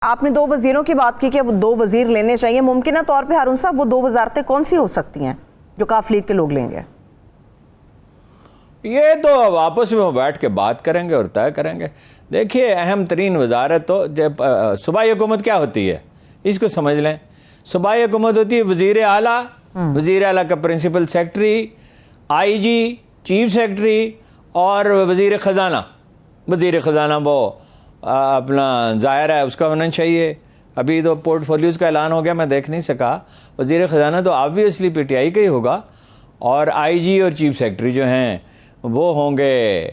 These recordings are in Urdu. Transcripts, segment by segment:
آپ نے 2 وزیروں کی بات کی کہ وہ 2 وزیر لینے چاہیے، ممکنہ طور پہ ہارون صاحب وہ 2 وزارتیں کون سی ہو سکتی ہیں جو کاف لیگ کے لوگ لیں گے؟ یہ تو اب آپس میں بیٹھ کے بات کریں گے اور طے کریں گے۔ دیکھیے اہم ترین وزارت تو صوبائی حکومت کیا ہوتی ہے اس کو سمجھ لیں۔ صوبائی حکومت ہوتی ہے وزیر اعلیٰ، وزیر اعلیٰ کا پرنسپل سیکرٹری، آئی جی، چیف سیکرٹری اور وزیر خزانہ۔ وزیر خزانہ وہ اپنا ظاہر ہے اس کا ہونا چاہیے۔ ابھی تو پورٹ فولیوز کا اعلان ہو گیا، میں دیکھ نہیں سکا۔ وزیر خزانہ تو آبویسلی پی ٹی آئی کا ہی ہوگا، اور آئی جی اور چیف سیکرٹری جو ہیں وہ ہوں گے،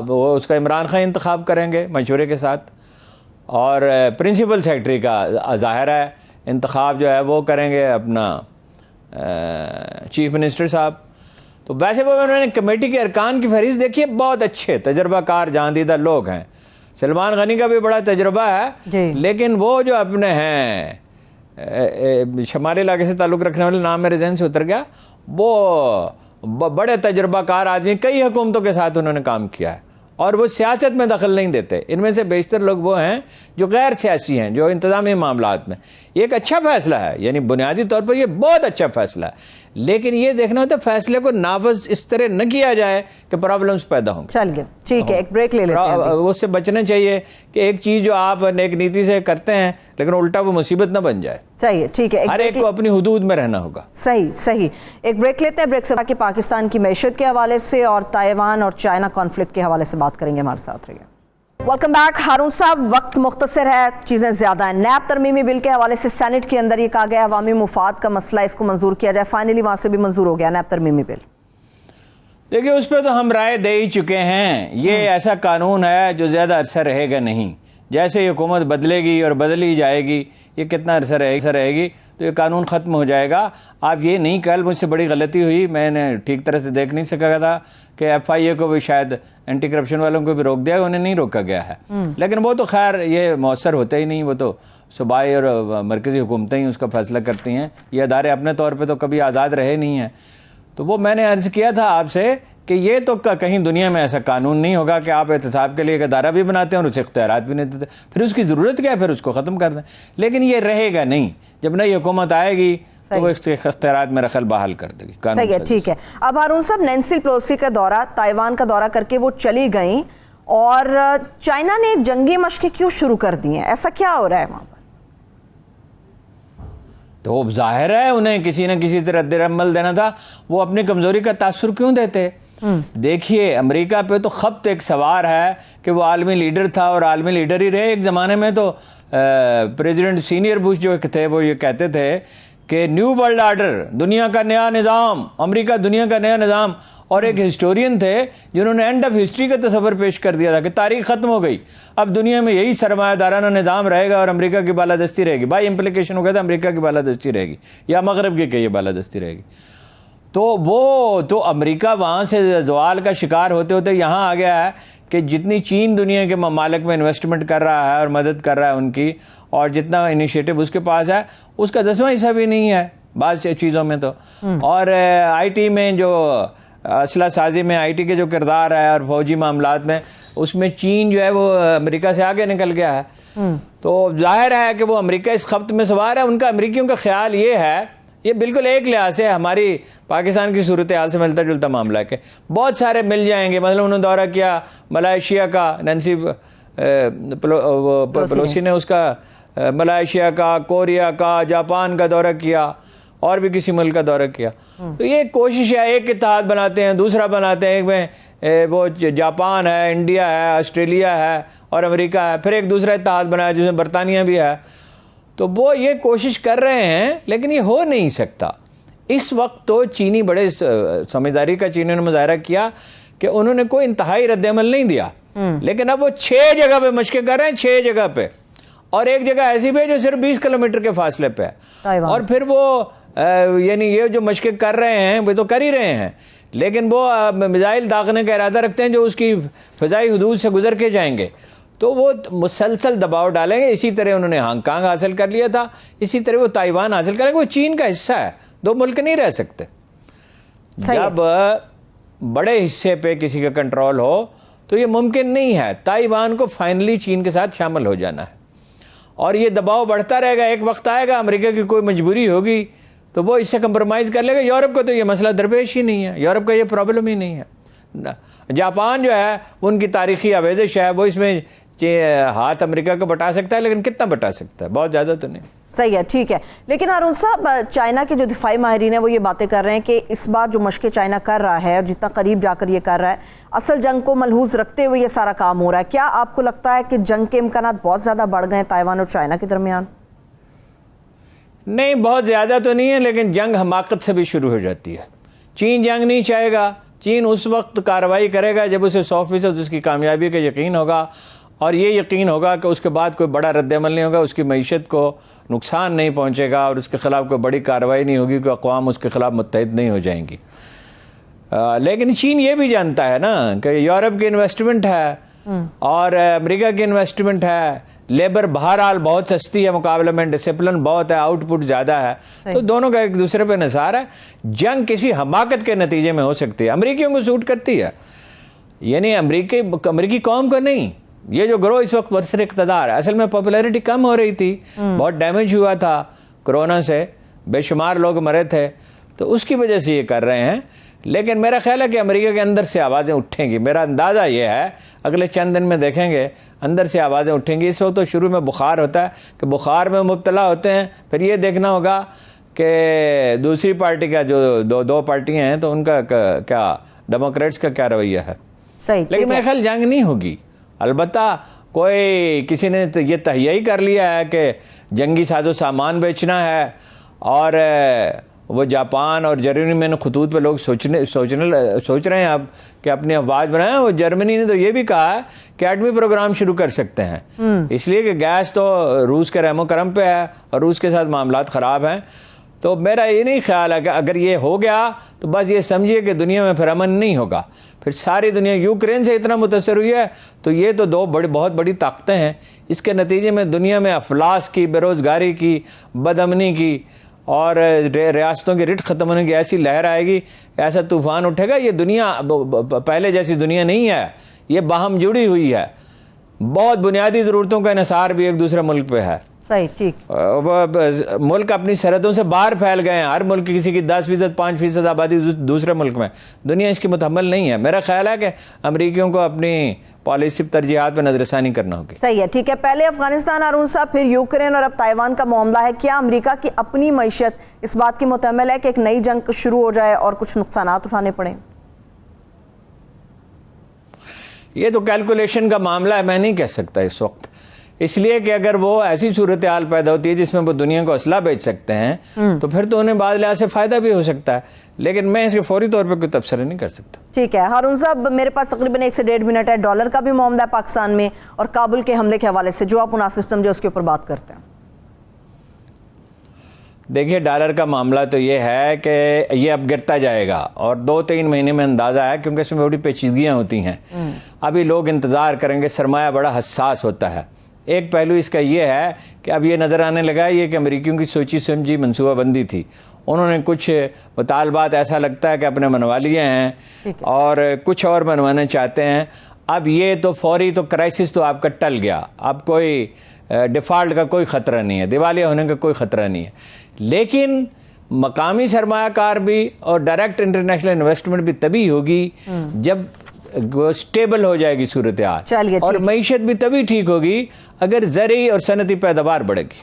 وہ اس کا عمران خان انتخاب کریں گے مشورے کے ساتھ، اور پرنسپل سیکرٹری کا ظاہر ہے انتخاب جو ہے وہ کریں گے اپنا چیف منسٹر صاحب۔ تو ویسے وہ انہوں نے کمیٹی کے ارکان کی فہرست دیکھی ہے، بہت اچھے تجربہ کار جہاندیدہ لوگ ہیں۔ سلمان غنی کا بھی بڑا تجربہ ہے، لیکن وہ جو اپنے ہیں شمالی علاقے سے تعلق رکھنے والے، نام میرے ذہن سے اتر گیا، وہ بڑے تجربہ کار آدمی، کئی حکومتوں کے ساتھ انہوں نے کام کیا ہے، اور وہ سیاست میں دخل نہیں دیتے۔ ان میں سے بیشتر لوگ وہ ہیں جو غیر سیاسی ہیں، جو انتظامی معاملات میں۔ یہ ایک اچھا فیصلہ ہے، یعنی بنیادی طور پر یہ بہت اچھا فیصلہ ہے، لیکن یہ دیکھنا ہوتا ہے فیصلے کو نافذ اس طرح نہ کیا جائے کہ پرابلمز پیدا ہوں گے۔ چلیے ٹھیک ہے، ایک بریک لے لیتے ہیں۔ اس سے بچنا چاہیے کہ ایک چیز جو آپ نیک نیتی سے کرتے ہیں لیکن الٹا وہ مصیبت نہ بن جائے۔ صحیح ہے، ٹھیک ہے، ہر ایک کو اپنی حدود میں رہنا ہوگا۔ صحیح۔ ایک بریک لیتے ہیں، بریک سے کہ پاکستان کی معیشت کے حوالے سے اور تائیوان اور چائنا کانفلکٹ کے حوالے سے بات کریں گے۔ ہمارے ساتھ رہیے۔ Welcome back. ہارون صاحب، وقت مختصر ہے، چیزیں زیادہ ہیں۔ نیب ترمیمی بل کے حوالے سے سینٹ کے اندر یہ کہا گیا عوامی مفاد کا مسئلہ، اس کو منظور کیا جائے، فائنلی وہاں سے بھی منظور ہو گیا نیب ترمیمی بل۔ دیکھیں اس پہ تو ہم رائے دے ہی چکے ہیں۔ یہ ایسا قانون ہے جو زیادہ عرصہ رہے گا نہیں۔ جیسے حکومت بدلے گی اور بدلی جائے گی، یہ کتنا عرصہ رہے گی تو یہ قانون ختم ہو جائے گا۔ آپ یہ نہیں، کل مجھ سے بڑی غلطی ہوئی، میں نے ٹھیک طرح سے دیکھ نہیں سکا تھا کہ ایف آئی اے کو بھی شاید اینٹی کرپشن والوں کو بھی روک دیا، انہیں نہیں روکا گیا ہے، لیکن وہ تو خیر یہ مؤثر ہوتا ہی نہیں، وہ تو صوبائی اور مرکزی حکومتیں ہی اس کا فیصلہ کرتی ہیں۔ یہ ادارے اپنے طور پہ تو کبھی آزاد رہے نہیں ہیں۔ تو وہ میں نے عرض کیا تھا آپ سے کہ یہ تو کہیں دنیا میں ایسا قانون نہیں ہوگا کہ آپ احتساب کے لیے ایک ادارہ بھی بناتے ہیں اور اسے اختیارات بھی نہیں دیتے، پھر اس کی ضرورت کیا ہے، پھر اس کو ختم کر دیں۔ لیکن یہ رہے گا نہیں، جب نئی حکومت آئے گی تو وہ اس کے اختیارات میں رخل بحال کر دے گی۔ صحیح ہے، ٹھیک ہے۔ اب ہارون صاحب، نینسی پیلوسی کا دورہ، تائیوان کا دورہ کر کے وہ چلی گئیں، اور چائنا نے جنگی مشقیں کیوں شروع کر دی ہیں؟ ایسا کیا ہو رہا ہے وہاں پر؟ تو ظاہر ہے انہیں کسی نہ کسی طرح رد عمل دینا تھا، وہ اپنی کمزوری کا تاثر کیوں دیتے؟ دیکھیے امریکہ پہ تو خبط ایک سوار ہے کہ وہ عالمی لیڈر تھا اور عالمی لیڈر ہی رہے۔ ایک زمانے میں تو پریزیڈنٹ سینئر بش جو تھے وہ یہ کہتے تھے کہ نیو ورلڈ آرڈر، دنیا کا نیا نظام، امریکہ دنیا کا نیا نظام۔ اور ایک ہسٹورین تھے جنہوں نے اینڈ آف ہسٹری کا تصور پیش کر دیا تھا کہ تاریخ ختم ہو گئی، اب دنیا میں یہی سرمایہ دارانہ نظام رہے گا اور امریکہ کی بالادستی رہے گی۔ بائی امپلیکیشن ہو گیا تھا امریکہ کی بالادستی رہے گی یا مغرب کی کہ یہ بالادستی رہے گی۔ تو وہ تو امریکہ وہاں سے زوال کا شکار ہوتے ہوتے یہاں آ گیا ہے کہ جتنی چین دنیا کے ممالک میں انویسٹمنٹ کر رہا ہے اور مدد کر رہا ہے ان کی، اور جتنا انیشیٹو اس کے پاس ہے اس کا 10واں حصہ بھی نہیں ہے بعض چیزوں میں تو۔ اور آئی ٹی میں جو اسلحہ سازی میں آئی ٹی کے جو کردار ہے اور فوجی معاملات میں، اس میں چین جو ہے وہ امریکہ سے آگے نکل گیا ہے۔ تو ظاہر ہے کہ وہ امریکہ اس خبط میں سوار ہے۔ ان کا امریکیوں کا خیال یہ ہے، یہ بالکل ایک لحاظ سے ہماری پاکستان کی صورتحال سے ملتا جلتا معاملہ ہے کہ بہت سارے مل جائیں گے۔ مثلا انہوں نے دورہ کیا ملائیشیا کا، نینسی پیلوسی نے اس کا ملائیشیا کا، کوریا کا، جاپان کا دورہ کیا، اور بھی کسی ملک کا دورہ کیا۔ تو یہ کوشش ہے، ایک اتحاد بناتے ہیں، دوسرا بناتے ہیں، ایک میں وہ جاپان ہے، انڈیا ہے، آسٹریلیا ہے اور امریکہ ہے، پھر ایک دوسرا اتحاد بنایا جس میں برطانیہ بھی ہے۔ تو وہ یہ کوشش کر رہے ہیں لیکن یہ ہو نہیں سکتا۔ اس وقت تو چینی بڑے سمجھداری کا چینی نے مظاہرہ کیا کہ انہوں نے کوئی انتہائی رد عمل نہیں دیا، لیکن اب وہ 6 جگہ پہ مشقیں کر رہے ہیں، 6 جگہ پہ، اور ایک جگہ ایسی بھی ہے جو صرف 20 کلومیٹر کے فاصلے پہ ہے۔ اور پھر وہ یعنی یہ جو مشقیں کر رہے ہیں وہ تو کر ہی رہے ہیں، لیکن وہ میزائل داغنے کا ارادہ رکھتے ہیں جو اس کی فضائی حدود سے گزر کے جائیں گے، تو وہ مسلسل دباؤ ڈالیں گے۔ اسی طرح انہوں نے ہانگ کانگ حاصل کر لیا تھا، اسی طرح وہ تائیوان حاصل کریں گے۔ وہ چین کا حصہ ہے، 2 ملک نہیں رہ سکتے۔ جب بڑے حصے پہ کسی کا کنٹرول ہو تو یہ ممکن نہیں ہے۔ تائیوان کو فائنلی چین کے ساتھ شامل ہو جانا ہے، اور یہ دباؤ بڑھتا رہے گا. ایک وقت آئے گا امریکہ کی کوئی مجبوری ہوگی تو وہ اس سے کمپرومائز کر لے گا. یورپ کو تو یہ مسئلہ درپیش ہی نہیں ہے, یورپ کا یہ پرابلم ہی نہیں ہے. جاپان جو ہے ان کی تاریخی آویزش ہے, وہ اس میں ہاتھ امریکہ کو بٹا سکتا ہے, لیکن کتنا بٹا سکتا ہے, بہت زیادہ تو نہیں. صحیح ہے, ٹھیک ہے. لیکن ہارون صاحب, چائنا کے جو دفاعی ماہرین ہیں وہ یہ باتیں کر رہے ہیں کہ اس بار جو مشقیں چائنا کر رہا ہے اور جتنا قریب جا کر یہ کر رہا ہے, اصل جنگ کو ملحوظ رکھتے ہوئے یہ سارا کام ہو رہا ہے. کیا آپ کو لگتا ہے کہ جنگ کے امکانات بہت زیادہ بڑھ گئے ہیں تائیوان اور چائنا کے درمیان؟ نہیں, بہت زیادہ تو نہیں ہے, لیکن جنگ حماقت سے بھی شروع ہو جاتی ہے. چین جنگ نہیں چاہے گا. چین اس وقت کارروائی کرے گا جب اسے 100% اس کی کامیابی کا یقین ہوگا, اور یہ یقین ہوگا کہ اس کے بعد کوئی بڑا رد عمل نہیں ہوگا, اس کی معیشت کو نقصان نہیں پہنچے گا, اور اس کے خلاف کوئی بڑی کارروائی نہیں ہوگی, کوئی اقوام اس کے خلاف متحد نہیں ہو جائیں گی. لیکن چین یہ بھی جانتا ہے نا کہ یورپ کی انویسٹمنٹ ہے اور امریکہ کی انویسٹمنٹ ہے, لیبر بہرحال بہت سستی ہے مقابلے میں, ڈسپلن بہت ہے, آؤٹ پٹ زیادہ ہے, تو دونوں کا ایک دوسرے پہ انحصار ہے. جنگ کسی حماقت کے نتیجے میں ہو سکتی ہے. امریکیوں کو سوٹ کرتی ہے, یعنی امریکی قوم کو نہیں. یہ جو گروہ اس وقت برسر اقتدار ہے, اصل میں پاپولیرٹی کم ہو رہی تھی, بہت ڈیمیج ہوا تھا کرونا سے, بے شمار لوگ مرے تھے, تو اس کی وجہ سے یہ کر رہے ہیں. لیکن میرا خیال ہے کہ امریکہ کے اندر سے آوازیں اٹھیں گی. میرا اندازہ یہ ہے اگلے چند دن میں دیکھیں گے اندر سے آوازیں اٹھیں گی. اس وقت تو شروع میں بخار ہوتا ہے کہ بخار میں مبتلا ہوتے ہیں, پھر یہ دیکھنا ہوگا کہ دوسری پارٹی کا جو دو پارٹیاں ہیں تو ان کا کیا, ڈیموکریٹس کا کیا رویہ ہے. لیکن میرا خیال جنگ نہیں ہوگی. البتہ کوئی کسی نے تو یہ تہیہ ہی کر لیا ہے کہ جنگی ساز و سامان بیچنا ہے, اور وہ جاپان اور جرمنی میں خطوط پہ لوگ سوچ رہے ہیں اب کہ اپنی افواج بنائیں. وہ جرمنی نے تو یہ بھی کہا ہے کہ ایٹمی پروگرام شروع کر سکتے ہیں, اس لیے کہ گیس تو روس کے رحم و کرم پہ ہے اور روس کے ساتھ معاملات خراب ہیں. تو میرا یہ نہیں خیال ہے کہ اگر یہ ہو گیا تو بس یہ سمجھیے کہ دنیا میں پھر امن نہیں ہوگا. پھر ساری دنیا یوکرین سے اتنا متاثر ہوئی ہے, تو یہ تو دو بہت بڑی طاقتیں ہیں. اس کے نتیجے میں دنیا میں افلاس کی, بے روزگاری کی, بدامنی کی اور ریاستوں کی رٹ ختم ہونے کی ایسی لہر آئے گی, ایسا طوفان اٹھے گا. یہ دنیا پہلے جیسی دنیا نہیں ہے, یہ باہم جڑی ہوئی ہے. بہت بنیادی ضرورتوں کا انحصار بھی ایک دوسرے ملک پہ ہے. صحیح, ٹھیک. ملک اپنی سرحدوں سے باہر پھیل گئے ہیں. ہر ملک کسی کی 10%, 5% آبادی دوسرے ملک میں. دنیا اس کی متحمل نہیں ہے. میرا خیال ہے کہ امریکیوں کو اپنی پالیسی ترجیحات پہ نظر ثانی کرنا ہوگی. صحیح ہے, ٹھیک ہے. پہلے افغانستان ہارون صاحب, پھر یوکرین اور اب تائیوان کا معاملہ ہے. کیا امریکہ کی اپنی معیشت اس بات کی متحمل ہے کہ ایک نئی جنگ شروع ہو جائے اور کچھ نقصانات اٹھانے پڑیں؟ یہ تو کیلکولیشن کا معاملہ ہے, میں نہیں کہہ سکتا اس وقت. اس لیے کہ اگر وہ ایسی صورتحال پیدا ہوتی ہے جس میں وہ دنیا کو اسلحہ بیچ سکتے ہیں تو پھر تو انہیں بعض لحاظ سے فائدہ بھی ہو سکتا ہے, لیکن میں اس کے فوری طور پہ کوئی تبصرہ نہیں کر سکتا. ٹھیک ہے ہارون صاحب, میرے پاس تقریباً 1 سے 1.5 منٹ ہے. ڈالر کا بھی معاملہ ہے پاکستان میں, اور کابل کے حملے کے حوالے سے جو آپ مناسب سمجھے اس کے اوپر بات کرتے ہیں. دیکھیے, ڈالر کا معاملہ تو یہ ہے کہ یہ اب گرتا جائے گا, اور 2-3 مہینے میں اندازہ ہے, کیونکہ اس میں بڑی پیچیدگیاں ہوتی ہیں. ابھی لوگ انتظار کریں گے, سرمایہ بڑا حساس ہوتا ہے. ایک پہلو اس کا یہ ہے کہ اب یہ نظر آنے لگا ہے یہ کہ امریکیوں کی سوچی سمجھی منصوبہ بندی تھی. انہوں نے کچھ مطالبات ایسا لگتا ہے کہ اپنے منوا لیے ہیں اور کچھ اور منوانا چاہتے ہیں. اب یہ تو فوری تو کرائسس تو آپ کا ٹل گیا, اب کوئی ڈیفالٹ کا کوئی خطرہ نہیں ہے, دیوالیہ ہونے کا کوئی خطرہ نہیں ہے. لیکن مقامی سرمایہ کار بھی اور ڈائریکٹ انٹرنیشنل انویسٹمنٹ بھی تبھی ہوگی جب سٹیبل ہو جائے گی صورتحال, اور معیشت بھی تبھی ٹھیک ہوگی اگر زرعی اور صنعتی پیداوار بڑھے گی.